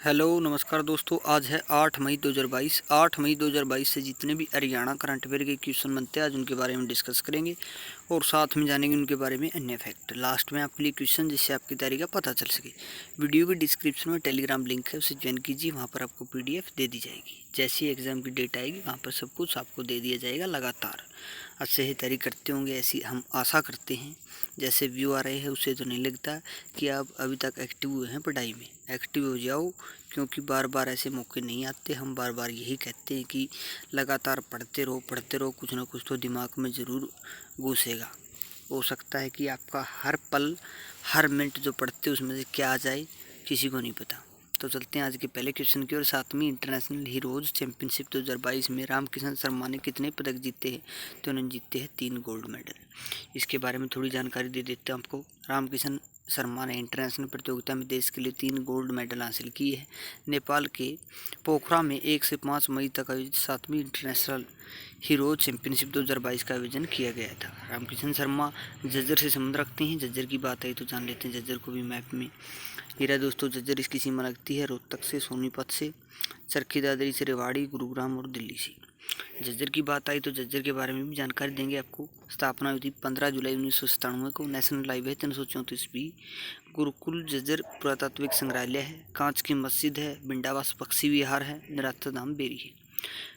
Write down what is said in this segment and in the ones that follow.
Hello नमस्कार दोस्तों। आज है 8 मई 2022। 8 मई 2022 से जितने भी हरियाणा करंट अफेयर के क्वेश्चन बनते हैं आज उनके बारे में डिस्कस करेंगे और साथ में जानेंगे उनके बारे में अन्य फैक्ट। लास्ट में आपके लिए क्वेश्चन जिससे आपकी तैयारी का पता चल सके। वीडियो के डिस्क्रिप्शन में टेलीग्राम लिंक है, उसे ज्वाइन कीजिए। वहाँ पर आपको PDF दे दी जाएगी। जैसी एग्जाम की डेट आएगी वहाँ पर सब कुछ आपको दे दिया जाएगा लगातार। अच्छे से तैयारी करते होंगे ऐसी हम आशा करते हैं। जैसे व्यू आ रहे हैं उससे तो नहीं लगता कि आप अभी तक एक्टिव हुए हैं पढ़ाई में। एक्टिव हो जाओ, क्योंकि बार बार ऐसे मौके नहीं आते। हम बार बार यही कहते हैं कि लगातार पढ़ते रहो, कुछ ना कुछ तो दिमाग में ज़रूर घुसेगा। हो सकता है कि आपका हर पल हर मिनट जो पढ़ते हो उसमें से क्या आ जाए किसी को नहीं पता। तो चलते हैं आज के पहले क्वेश्चन की ओर। 7वीं इंटरनेशनल हीरोज चैंपियनशिप 2022 में रामकिशन शर्मा ने कितने पदक जीते हैं? तो उन्होंने जीते हैं 3 गोल्ड मेडल। इसके बारे में थोड़ी जानकारी दे देते हैं आपको। रामकिशन शर्मा ने इंटरनेशनल प्रतियोगिता में देश के लिए 3 गोल्ड मेडल हासिल किए हैं। नेपाल के पोखरा में 1 से 5 मई तक आयोजित 7वीं इंटरनेशनल हीरो चैंपियनशिप 2022 का आयोजन किया गया था। रामकिशन शर्मा झज्जर से संबंध रखते हैं। झज्जर की बात आई तो जान लेते हैं झज्जर को भी मैप में। हीरा दोस्तों, झज्जर इसकी सीमा लगती है रोहतक से, सोनीपत से, चरखी दादरी से, रेवाड़ी, गुरुग्राम और दिल्ली से। झज्जर की बात आई तो झज्जर के बारे में भी जानकारी देंगे आपको। स्थापना हुई थी 15 जुलाई 1997 को। National highway 334B। Gurukul Jhajjar पुरातात्विक संग्रहालय है। कांच की मस्जिद है। बिंडावास पक्षी विहार है। निरात्ता धाम बेरी है।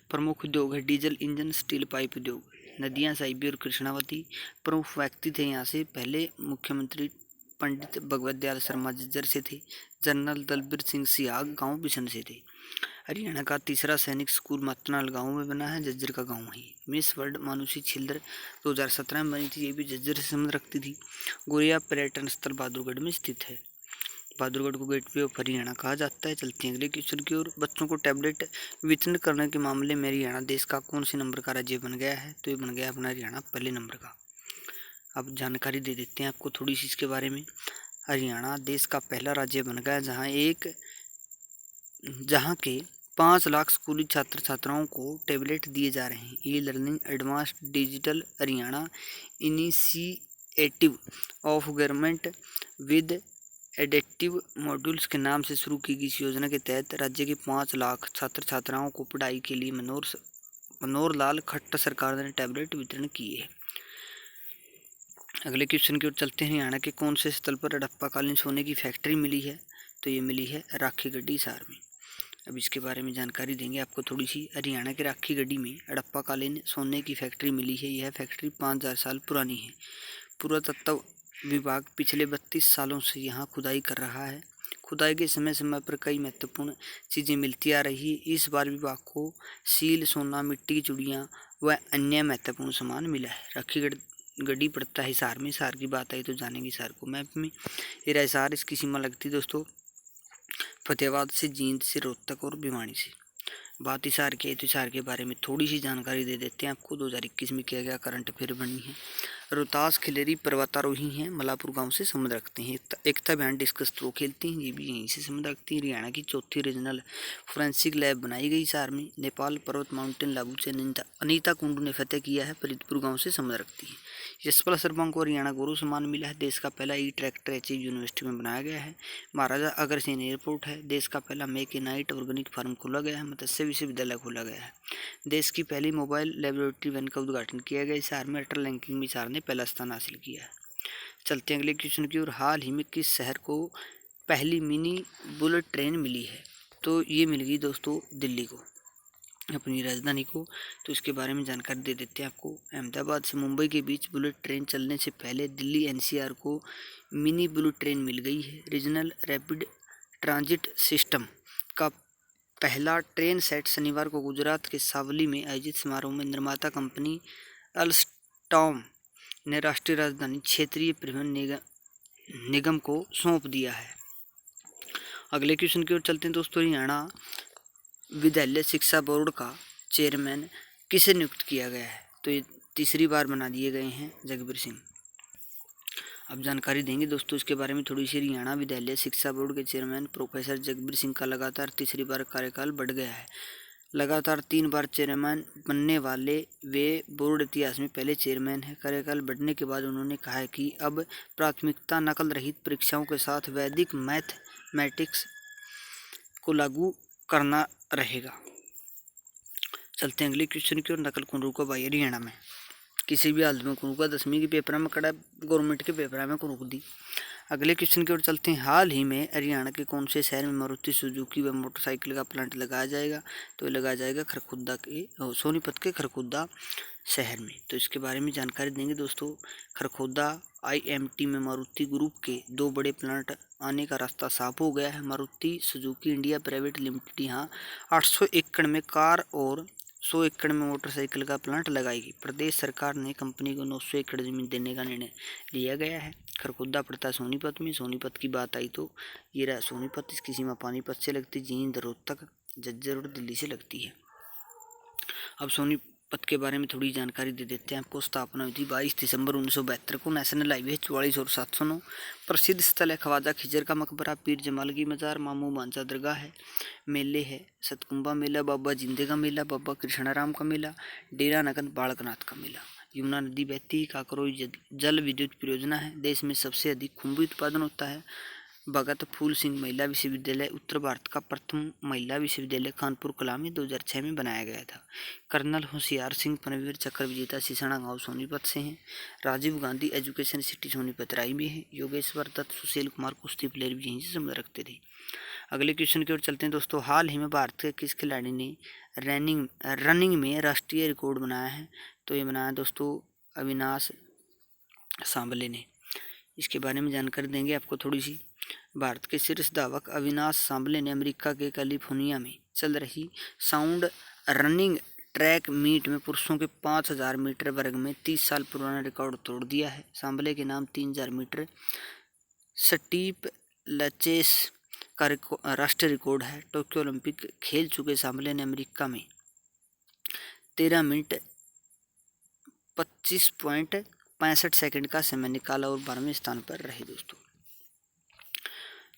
प्रमुख उद्योग है डीजल इंजन, स्टील पाइप उद्योग। नदियाँ साइबी और कृष्णावती। प्रमुख व्यक्ति थे यहाँ से पहले मुख्यमंत्री पंडित भगवत दयाल शर्मा झज्जर से थे। जनरल दलबीर सिंह सिहाग गांव बिशन से थे। हरियाणा का तीसरा सैनिक स्कूल मतनाल गांव में बना है। झज्जर का गांव है। मिस वर्ल्ड मानुषी छिल्दर 2017 में बनी थी। ये भी झज्जर से संबंध रखती थी। गोरिया पर्यटन स्थल बहादुरगढ़ में स्थित है। बहादुरगढ़ को गेटवे ऑफ हरियाणा कहा जाता है। चलते हैं अगले क्वेश्चन की ओर। बच्चों को टैबलेट वितरण करने के मामले में हरियाणा देश का कौन से नंबर का राज्य बन गया है? तो ये बन गया अपना हरियाणा पहले नंबर का। अब जानकारी दे देते हैं आपको थोड़ी सी इसके बारे में। हरियाणा देश का पहला राज्य बन गया जहाँ के 5 लाख स्कूली छात्र छात्राओं को टैबलेट दिए जा रहे हैं। E learning advanced digital Haryana initiative of government with adaptive modules के नाम से शुरू की गई इस योजना के तहत राज्य के 5 लाख छात्र छात्राओं को पढ़ाई के लिए मनोहर लाल खट्टर सरकार ने टैबलेट वितरण किए हैं। अगले क्वेश्चन की ओर चलते हैं। हरियाणा के कौन से स्थल पर हड़प्पाकालीन सोने की फैक्ट्री मिली है? तो ये मिली है राखी गढ़ी हिसार में। अब इसके बारे में जानकारी देंगे आपको थोड़ी सी। हरियाणा के राखी गढ़ी में हड़प्पाकालीन सोने की फैक्ट्री मिली है। यह फैक्ट्री 5000 साल पुरानी है। पुरातत्व विभाग पिछले 32 सालों से यहाँ खुदाई कर रहा है। खुदाई के समय समय पर कई महत्वपूर्ण चीज़ें मिलती आ रही है। इस बार विभाग को सील, सोना, मिट्टी की चूड़ियाँ व अन्य महत्वपूर्ण सामान मिला है। राखी गढ़ी पड़ता है हिसार में। हिसार की बात आई तो जानेंगे हिसार को मैप में। ये हिसार इसकी सीमा लगती है दोस्तों फतेहाबाद से, जींद से, रोहतक और भिवानी से। बात हिसार की है तो हिसार के बारे में थोड़ी सी जानकारी दे देते हैं आपको। 2021 में किया गया करंट अफेयर बनी है। रोहतास खिलेरी पर्वतारोही हैं, मलापुर गांव से संबंध रखते हैं। एकता बयान डिस्कस थ्रो खेलते हैं, ये भी यहीं से संबंध रखती हैं। हरियाणा की चौथी रीजनल फोरेंसिक लैब बनाई गई हिसार में। नेपाल पर्वत माउंटेन लाबू से अनीता कुंडू ने फतेह किया है, फरीदपुर गाँव से संबंध रखती है। यशपाल शर्मा को हरियाणा गौरव सम्मान मिला है। देश का पहला ट्रैक्टर एचईव यूनिवर्सिटी में बनाया गया है। महाराजा अग्रसेन एयरपोर्ट है। देश का पहला make in night organic farm खोला गया है। मत्स्य विश्वविद्यालय खोला गया है। देश की पहली मोबाइल लेबोरेटरी वैन का उद्घाटन किया गया। हिसार में अटल रैंकिंग में हिसार ने पहला स्थान हासिल किया है। चलते हैं अगले क्वेश्चन की ओर। हाल ही में किस शहर को पहली मिनी बुलेट ट्रेन मिली है? तो ये मिल गई दोस्तों दिल्ली को, अपनी राजधानी को। तो इसके बारे में जानकारी दे देते हैं आपको। अहमदाबाद से मुंबई के बीच बुलेट ट्रेन चलने से पहले दिल्ली NCR को मिनी बुलेट ट्रेन मिल गई है। रीजनल रैपिड ट्रांजिट सिस्टम का पहला ट्रेन सेट शनिवार को गुजरात के सावली में आयोजित समारोह में निर्माता कंपनी अल्स्टॉम ने राष्ट्रीय राजधानी क्षेत्रीय परिवहन निगम को सौंप दिया है। अगले क्वेश्चन की ओर चलते हैं दोस्तों। हरियाणा विद्यालय शिक्षा बोर्ड का चेयरमैन किसे नियुक्त किया गया है? तो ये तीसरी बार बना दिए गए हैं जगबीर सिंह। अब जानकारी देंगे दोस्तों इसके बारे में थोड़ी सी। हरियाणा विद्यालय शिक्षा बोर्ड के चेयरमैन प्रोफेसर जगबीर सिंह का लगातार तीसरी बार कार्यकाल बढ़ गया है। लगातार 3 बार चेयरमैन बनने वाले वे बोर्ड इतिहास में पहले चेयरमैन हैं। कार्यकाल बढ़ने के बाद उन्होंने कहा है कि अब प्राथमिकता नकल रहित परीक्षाओं के साथ वैदिक मैथमेटिक्स को लागू करना रहेगा। चलते हैं अगले क्वेश्चन की ओर। नकल कौन रोका भाई हरियाणा में? किसी भी हालत में कौन रोका? 10वीं के पेपर में कड़ा, गवर्नमेंट के पेपर में कौन रोक दी। अगले क्वेश्चन की ओर चलते हैं। हाल ही में हरियाणा के कौन से शहर में मारुति सुजुकी व मोटरसाइकिल का प्लांट लगाया जाएगा? तो ये लगाया जाएगा खरखुद्दा के, सोनीपत के खरखुद्दा शहर में। तो इसके बारे में जानकारी देंगे दोस्तों। खरखुद्दा IMT में मारुति ग्रुप के 2 बड़े प्लांट आने का रास्ता साफ हो गया है। Maruti Suzuki India private limited यहाँ 800 एकड़ में कार और 100 एकड़ में मोटरसाइकिल का प्लांट लगाएगी। प्रदेश सरकार ने कंपनी को 900 एकड़ जमीन देने का निर्णय लिया गया है। खरखुद्दा पड़ता है सोनीपत में। सोनीपत की बात आई तो ये रहा सोनीपत। इसकी सीमा पानीपत से लगती, जींद, रोहतक, झज्जर और दिल्ली से लगती है। अब सोनीपत के बारे में थोड़ी जानकारी दे देते हैं आपको। स्थापना हुई थी 22 दिसंबर 1972 को। नेशनल हाईवे 44 और 709। प्रसिद्ध स्थल है ख्वाजा खिजर का मकबरा, पीर जमाल की मज़ार, मामू मांझा दरगाह है। मेले है सतकुंबा मेला, बाबा जिंदे का मेला, बाबा कृष्णाराम का मेला, डेरा नगन बालकनाथ का मेला। यमुना नदी बहती है। काकरोई जल विद्युत परियोजना है। देश में सबसे अधिक खुम्बी उत्पादन होता है। भगत फूल सिंह महिला विश्वविद्यालय उत्तर भारत का प्रथम महिला विश्वविद्यालय कानपुर कला में 2006 में बनाया गया था। कर्नल होशियार सिंह पनवीर चक्र विजेता सिसना गांव सोनीपत से हैं। राजीव गांधी एजुकेशन सिटी सोनीपत राय में है। योगेश्वर दत्त, सुशील कुमार कुश्ती प्लेयर भी यहीं से संबंध रखते थे। अगले क्वेश्चन की ओर चलते हैं दोस्तों। हाल ही में भारत के किस खिलाड़ी ने रनिंग में राष्ट्रीय रिकॉर्ड बनाया है? तो ये बनाया दोस्तों अविनाश सांबले ने। इसके बारे में जानकारी देंगे आपको थोड़ी सी। भारत के शीर्ष धावक अविनाश सांबले ने अमेरिका के कैलिफोर्निया में चल रही साउंड रनिंग ट्रैक मीट में पुरुषों के 5000 मीटर वर्ग में 30 साल पुराना रिकॉर्ड तोड़ दिया है। सांबले के नाम 3000 मीटर स्टीप लचेस का राष्ट्रीय रिकॉर्ड है। टोक्यो ओलंपिक खेल चुके सांबले ने अमेरिका में 13 मिनट 25.65 सेकंड का समय निकाला और 12वें स्थान पर रहे दोस्तों।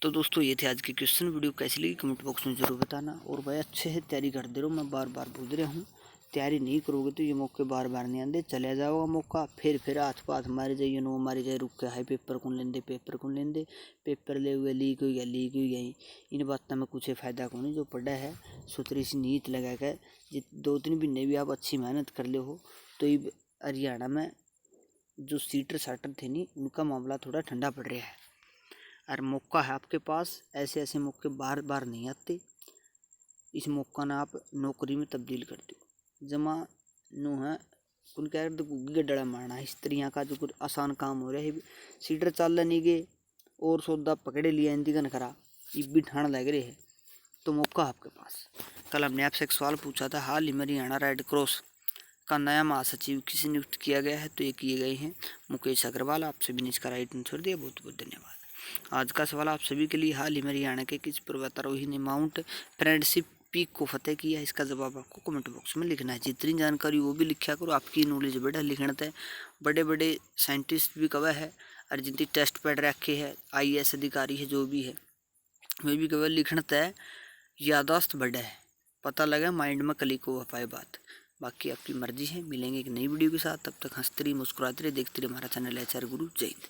तो दोस्तों ये थे आज के क्वेश्चन। वीडियो कैसी लगी कमेंट बॉक्स में जरूर बताना। और भाई अच्छे से तैयारी करते रहो। मैं बार बार बोल रहा हूँ, तैयारी नहीं करोगे तो ये मौके बार बार नहीं आते। चले जाओगा मौका, फिर हाथ पाथ मारे जाइए, नो मारी जाए, रुक के हाई पेपर कौन लेंदे, पेपर ले हुए लीक हुई गई। इन बातों में कुछ फ़ायदा को नहीं। जो पढ़ा है सुतरी सी नीत लगा कर 2-3 महीने भी आप अच्छी मेहनत कर ले हो तो ये हरियाणा में जो सीटर साटर थे नहीं, उनका मामला थोड़ा ठंडा पड़ रहा है। और मौका है आपके पास, ऐसे मौके बार बार नहीं आते। इस मौका ना आप नौकरी में तब्दील कर दो। जमा नो है कुल कह गड्ढा मारना है। इस तरह का जो कुछ आसान काम हो रहा है, सीटर चाल नहीं गए और सौदा पकड़े लिया इंदिगन करा, ये भी ठाण लग रहे है तो मौका आपके पास। कल हमने आपसे एक सवाल पूछा था, हाल ही में हरियाणा रेड क्रॉस का नया महासचिव किसे नियुक्त किया गया है? तो ये किए गए हैं मुकेश अग्रवाल। आप सभी ने इसका राइट आंसर दिया, बहुत बहुत धन्यवाद। आज का सवाल आप सभी के लिए, हाल ही में हरियाणा के किस पर्वतारोही ने माउंट फ्रेंडशिप पीक को फतेह किया? इसका जवाब आपको कमेंट बॉक्स में लिखना है। जितनी जानकारी वो भी लिखा करो, आपकी नॉलेज बढ़ा। लिखना है बड़े बड़े साइंटिस्ट भी कवा है और जिनकी टेस्ट पैड रखे है, IAS अधिकारी है जो भी है, वे भी कवा लिखना है। यादाश्त बढ़ा है, पता लगा माइंड में क्लिक हो पाए बात। बाकी आपकी मर्जी है। मिलेंगे एक नई वीडियो के साथ, तब तक हंसते रहिए, मुस्कुराते रहिए, देखते रहिए हमारा चैनल HR गुरु। जय हिंद।